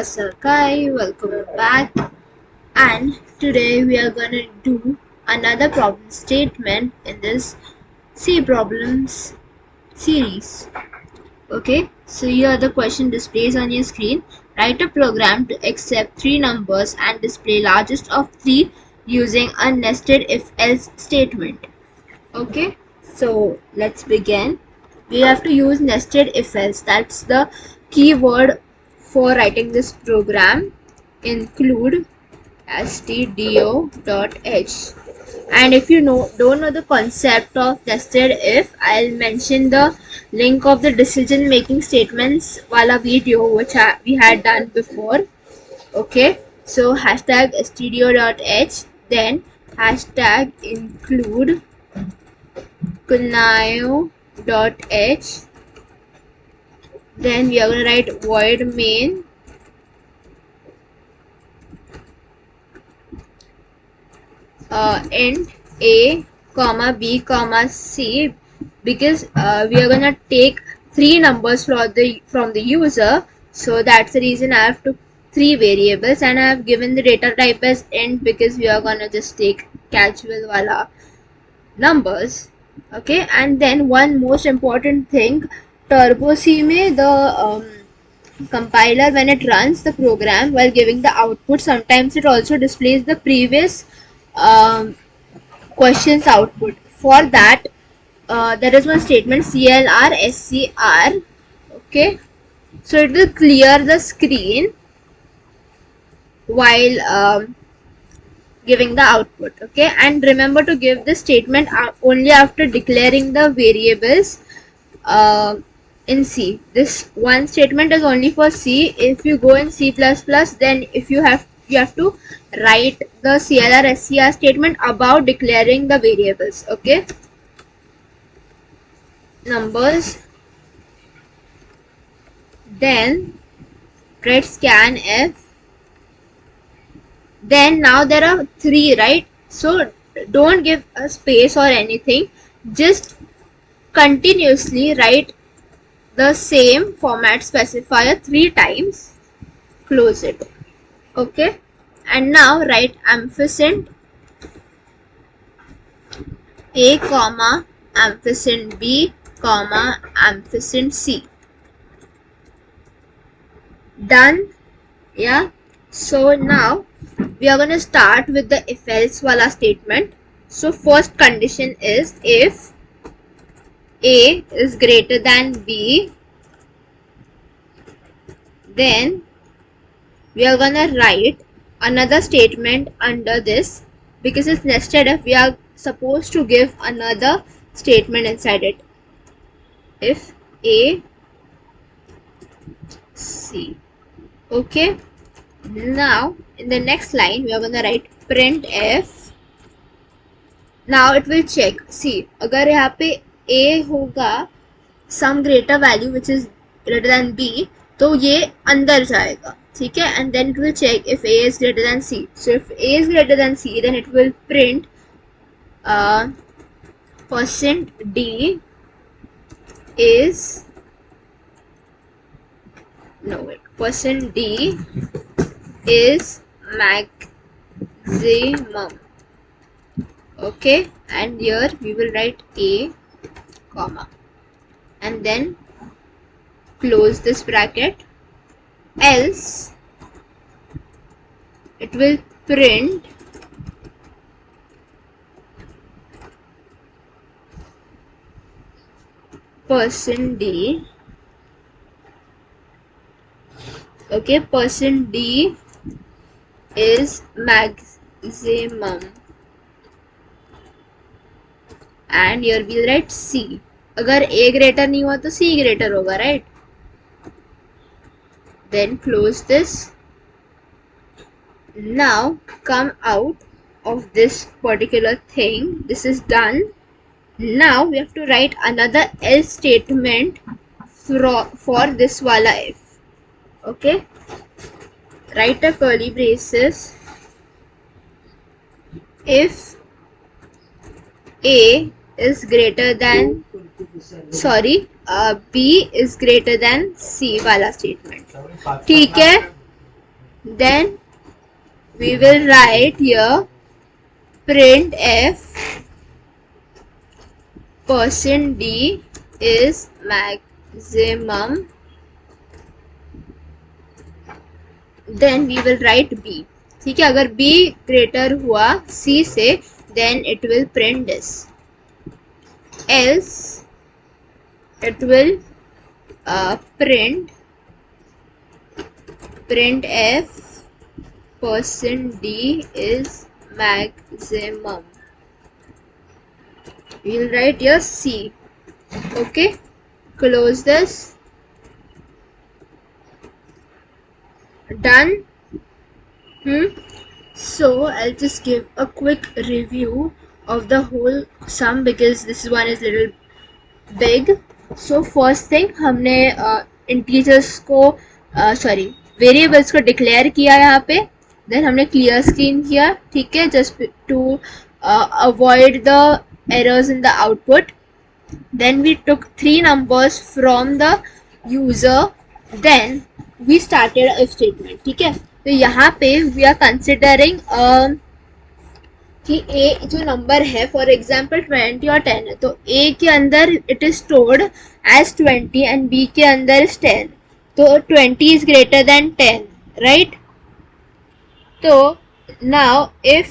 Sakai, welcome back, and today we are gonna do another problem statement in this C problems series. Okay, so here the question displays on your screen. Write a program to accept three numbers and display largest of three using a nested if-else statement. Okay, so let's begin. We have to use nested if-else. That's the keyword for writing this program. Include stdio.h. And if you don't know the concept of nested if, I'll mention the link of the decision making statements wala video which we had done before. Okay, so hashtag stdio.h, then hashtag include kunayo.h, then we are going to write void main int a comma b comma c, because we are going to take three numbers from the user, so that's the reason I have took three variables, and I have given the data type as int because we are going to just take casual wala numbers. Okay, and then one most important thing, turbo C में the compiler, when it runs the program while giving the output, sometimes it also displays the previous questions output. For that there is one statement clr scr. Okay, so it will clear the screen while giving the output. Okay, and remember to give this statement only after declaring the variables in C. This one statement is only for C. If you go in C++, then if you have to write the clr scr statement about declaring the variables. Okay, numbers, then write scanf. Then now there are three, right? So don't give a space or anything, just continuously write the same format specifier three times, close it. Okay, and now write ampersand a comma ampersand b comma ampersand c. Done. Yeah, so now we are going to start with the if else wala statement. So first condition is if a is greater than b, then we are going to write another statement under this, because it's nested if, we are supposed to give another statement inside it. If a c. Okay, now in the next line we are going to write printf. now it will check. See, अगर यहाँ पे a होगा some greater value which is greater than b, तो ये अंदर जाएगा. ठीक है, and then it will check if a is greater than c. So if a is greater than c, then it will print %d is %d is maximum. Okay, and here we will write a comma and then close this bracket, else it will print %d. Okay, %d is maximum, and here we'll write c. अगर a greater नहीं हुआ तो c greater होगा, right? Then close this. Now come out of this particular thing. This is done. Now we have to write another else statement for this wala if. Okay, write a curly braces. If a is greater than B is greater than C वाला statement. ठीक है, Then we will write here printf %d is maximum. Then we will write b. ठीक है, अगर b greater हुआ c से then it will print this, else it will printf %d is maximum. We'll write here c. Okay, close this. Done. So I'll just give a quick review of the whole sum because this one is little big. So first thing, हमने integers को variables को declare किया यहाँ पे. Then हमने clear screen किया, ठीक है, just to avoid the errors in the output. Then we took 3 numbers from the user. Then we started a if statement. ठीक है, तो यहाँ पे we are considering कि a जो नंबर है फॉर एग्जाम्पल 20 और 10 है, तो a के अंदर it is stored as 20 and b के अंदर इज 10, तो 20 इज ग्रेटर देन 10, राइट. तो now if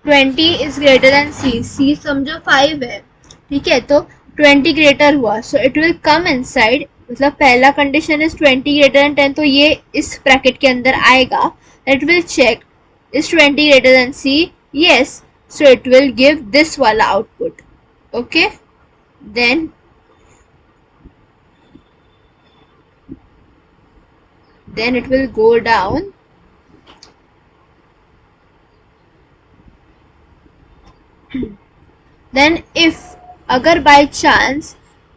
20 is greater than c समझो 5 है, ठीक है, तो 20 ग्रेटर हुआ, so it will come inside, मतलब पहला कंडीशन इज 20 ग्रेटर देन 10, तो ये इस ब्रैकेट के अंदर आएगा. It will check is 20 greater than c, yes, so it will give this wala output. Okay, then it will go down. Then if अगर by chance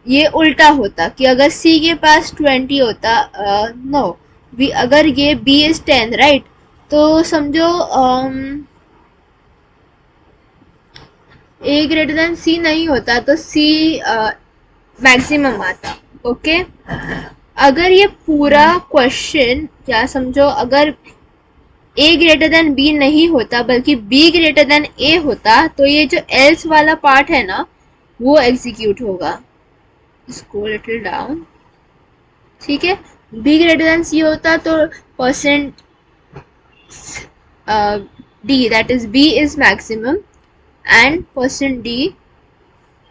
ये उल्टा होता कि अगर c के पास 20 होता, no, अगर ये b is 10, right, तो समझो a ग्रेटर देन c नहीं होता तो c मैक्सिमम आता. ओके, अगर ये पूरा क्वेश्चन क्या समझो, अगर a ग्रेटर देन b नहीं होता बल्कि b ग्रेटर देन a होता, तो ये जो else वाला पार्ट है ना वो एग्जीक्यूट होगा. इसको लिटिल डाउन, ठीक है, b ग्रेटर देन c होता तो percent d, that is b is maximum and %d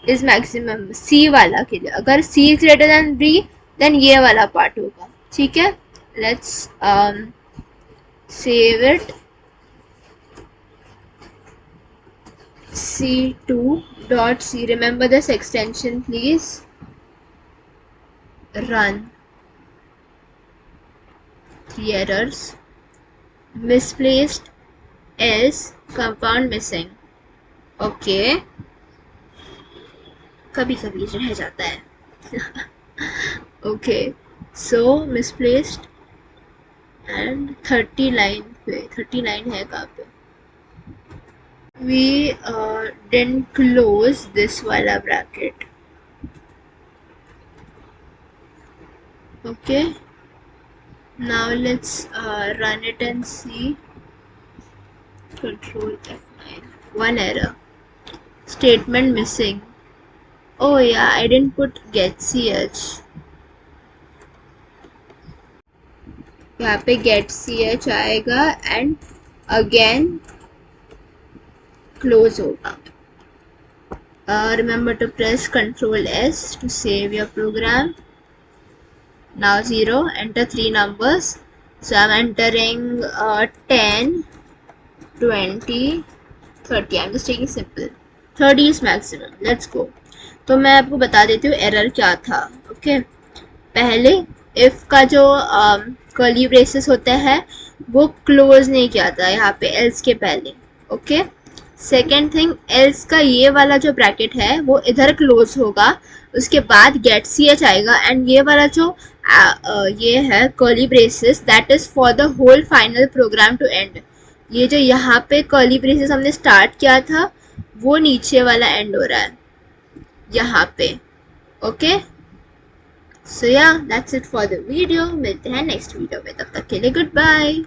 is maximum c वाला के लिए. अगर c is greater than b then ये वाला पार्ट होगा, ठीक है. let's save it. c2.c, remember this extension please. Run. 3 errors. Misplaced is compound missing. Okay, कभी कभी रह जाता है. Okay, so misplaced and 30 line पे 39 है कहाँ पे. We didn't close this वाला bracket. Okay, now let's run it and see. Control F9. One error. Statement missing. Oh yeah, I didn't put get ch. यहाँ पे get ch आएगा and again close होगा. Remember to press Ctrl S to save your program. Now 0, enter 3 numbers. So I'm entering 10, 20, 30. I'm just taking simple. 30 is maximum. Let's go. तो मैं आपको बता देती हूँ एरर क्या था. ओके, पहले if का जो कर्ली ब्रेसेस होता है वो क्लोज नहीं किया था यहाँ पे else के पहले. ओके, सेकेंड थिंग, else का ये वाला जो ब्रैकेट है वो इधर क्लोज होगा, उसके बाद गेट ch आएगा एंड ये वाला जो ये है curly braces that is for the whole final program to end. ये जो यहाँ पे कर्ली ब्रेसेस हमने स्टार्ट किया था वो नीचे वाला एंड हो रहा है यहाँ पे. Okay, So yeah, that's it for the video. मिलते हैं next video में, तब तक के लिए goodbye.